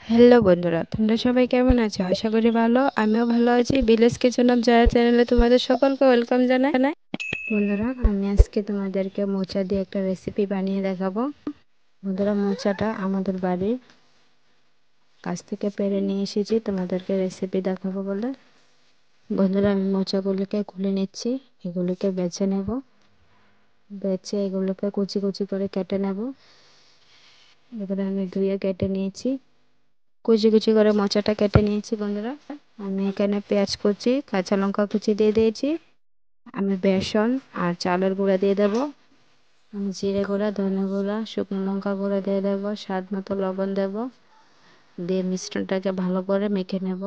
Hello বন্ধুরা, তোমরা সবাই কেমন আছো? আশা করি ভালো। আমিও ভালো আছি। ভিলেজ কিচেন অফ জয়া চ্যানেলে তোমাদের সকলকে ওয়েলকাম জানাই। বন্ধুরা, আমি আজকে তোমাদেরকে মোচা দিয়ে একটা রেসিপি বানিয়ে দেখাবো। বন্ধুরা, মোচাটা আমাদের বাড়ির কাছ থেকে পেড়ে নিয়ে এসেছি তোমাদেরকে রেসিপি দেখাবো বলে। বন্ধুরা, আমি মোচাগুলোকে খুলে নিচ্ছি, এগুলোকে বেছে নেব। বেছে এগুলোকে কুচি কুচি করে কেটে নেব। এবারে আমি ধুয়ে কেটে নিয়েছি, কুচি কুচি করে মোচাটা কেটে নিয়েছি। বন্ধুরা, আমি এখানে পেঁয়াজ কুচি, কাঁচা লঙ্কা কুচি দিয়ে দিয়েছি। আমি বেসন আর চালের গুঁড়া দিয়ে দেবো। আমি জিরে গুঁড়া, ধনে গুঁড়া, শুকনো লঙ্কা গুঁড়া দিয়ে দেবো। স্বাদ মতো লবণ দেবো। দিয়ে মিশ্রণটাকে ভালো করে মেখে নেব।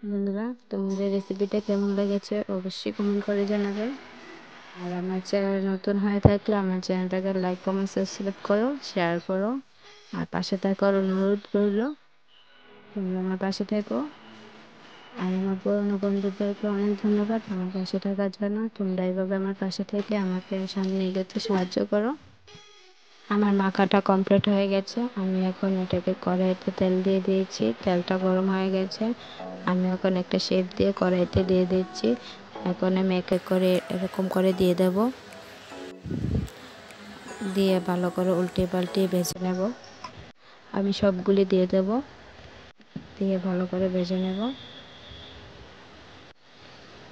বন্ধুরা, তোমাদের রেসিপিটা কেমন লেগেছে অবশ্যই কমেন্ট করে জানাবে। আর আমার চ্যানেল নতুন হয়ে থাকলে আমার চ্যানেলটাকে লাইক, কমেন্ট, সাবস্ক্রাইব করো, শেয়ার করো। আর পাশে থাকার অনুরোধ রইল, তোমরা আমার পাশে থেকো। আর আমার পুরনো বন্ধুদেরকে অনেক ধন্যবাদ আমার পাশে থাকার জন্য। তোমরা এইভাবে আমার পাশে থেকে আমাকে সামনে এগোতে সাহায্য করো। আমার মাখাটা কমপ্লিট হয়ে গেছে। আমি এখন এটাকে কড়াইতে তেল দিয়ে দিয়েছি। তেলটা গরম হয়ে গেছে। আমি এখন একটা শেপ দিয়ে কড়াইতে দিয়ে দিচ্ছি। এখন আমি এক এক করে এরকম করে দিয়ে দেব। দিয়ে ভালো করে উল্টে পাল্টে ভেজে নেব। আমি সবগুলি দিয়ে দেব, দিয়ে ভালো করে ভেজে নেব।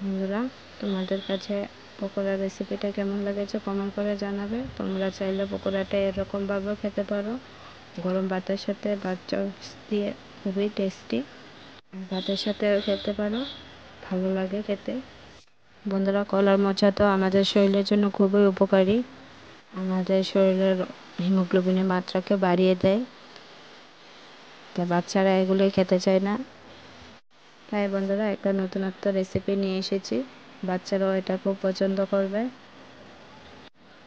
বন্ধুরা, তোমাদের কাছে পকোড়ার রেসিপিটা কেমন লেগেছে কমেন্ট করে জানাবে। তোমরা চাইলে পকোড়াটা এরকমভাবেও খেতে পারো, গরম ভাতের সাথে, ভাত দিয়ে খুবই টেস্টি। ভাতের সাথেও খেতে পারো, ভালো লাগে খেতে। বন্ধুরা, কলার মোচা তো আমাদের শরীরের জন্য খুবই উপকারী। আমাদের শরীরের হিমোগ্লোবিনের মাত্রাকে বাড়িয়ে দেয়। তাই বাচ্চারা এগুলোই খেতে চায় না। তাই বন্ধুরা, একটা নতুনত্ব রেসিপি নিয়ে এসেছি। বাচ্চারাও এটা খুব পছন্দ করবে,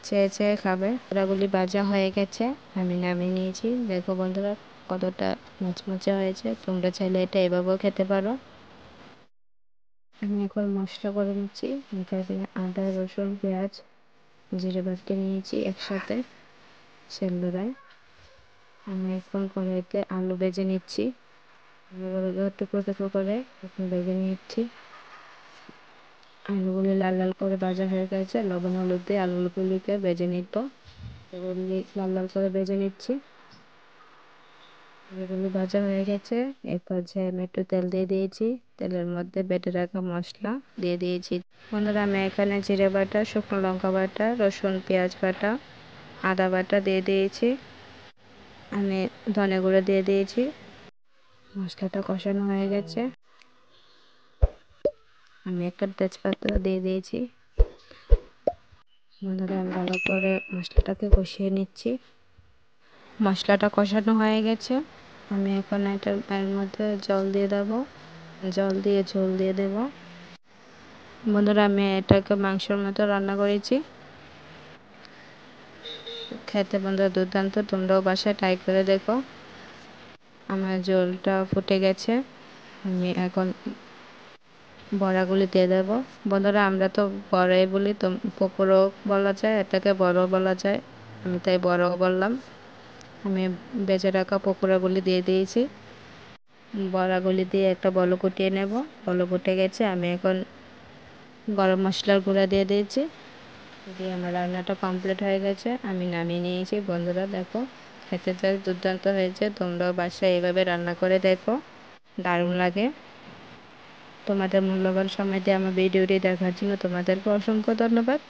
চেয়ে চেয়ে খাবে। ওরাগুলি ভাজা হয়ে গেছে, আমি নামিয়ে নিয়েছি। দেখো বন্ধুরা, কতটা মুচমুচে হয়েছে। তোমরা চাইলে এটা এভাবেও খেতে পারো। আমি এখন মশলা করে নিচ্ছি। এখানে আদা, রসুন, পেঁয়াজ, জিরে বাটকে নিয়েছি একসাথে শিলনোড়ায়। আমি এখন কড়াইতে আলু ভেজে নিচ্ছি। টুকরো টুকরো করে এখন ভেজে নিচ্ছি। আলুগুলি লাল লাল করে ভাজা হয়ে গেছে। লবণ হলুদ দিয়ে আলুগুলিকে ভেজে নিত। এগুলি লাল লাল করে ভেজে নিচ্ছি। এগুলি ভাজা হয়ে গেছে। এরপর যে আমি একটু তেল দিয়ে দিয়েছি। তেলের মধ্যে বেটে রাখা মশলা দিয়ে দিয়েছি। বন্ধুরা, আমি এখানে জিরে বাটা, শুকনো লঙ্কা বাটা, রসুন পেঁয়াজ বাটা, আদা বাটা দিয়ে দিয়েছি। আমি ধনে গুঁড়ো দিয়ে দিয়েছি। মশলাটা কষানো হয়ে গেছে। আমি একটা তেজপাতা দিয়ে দিয়েছি। বন্ধুরা, আমি ভালো করে মশলাটাকে কষিয়ে নিচ্ছি। মশলাটা কষানো হয়ে গেছে। আমি এখন এর মধ্যে জল দিয়ে দেবো। জল দিয়ে ঝোল দিয়ে দেব। বন্ধুরা, আমি এটাকে মাংসের মতো রান্না করেছি। খেতে বন্ধুরা দুর্দান্ত। তোমরাও বাসায় ট্রাই করে দেখো। আমার ঝোলটা ফুটে গেছে। আমি এখন বড়াগুলি দিয়ে দেবো। বন্ধুরা, আমরা তো বড়াই বলি, তো পকোড়াও বলা যায়, এটাকে বড়ও বলা যায়। আমি তাই বড়ও বললাম। আমি বেজে রাখা পকোড়াগুলি দিয়ে দিয়েছি। বড়াগুলি দিয়ে একটা বল কুটিয়ে নেব। বল কুটে গেছে। আমি এখন গরম মশলার গুঁড়া দিয়ে দিয়েছি। দিয়ে আমার রান্নাটা কমপ্লিট হয়ে গেছে। আমি নামিয়ে নিয়েছি। বন্ধুরা দেখো, খেতে তো দুর্দান্ত হয়েছে। তোমরাও বাসায় এভাবে রান্না করে দেখো, দারুণ লাগে। তোমাদের মূল্যবান সময় দিয়ে আমার ভিডিওটি দেখার জন্য তোমাদেরকে অসংখ্য ধন্যবাদ।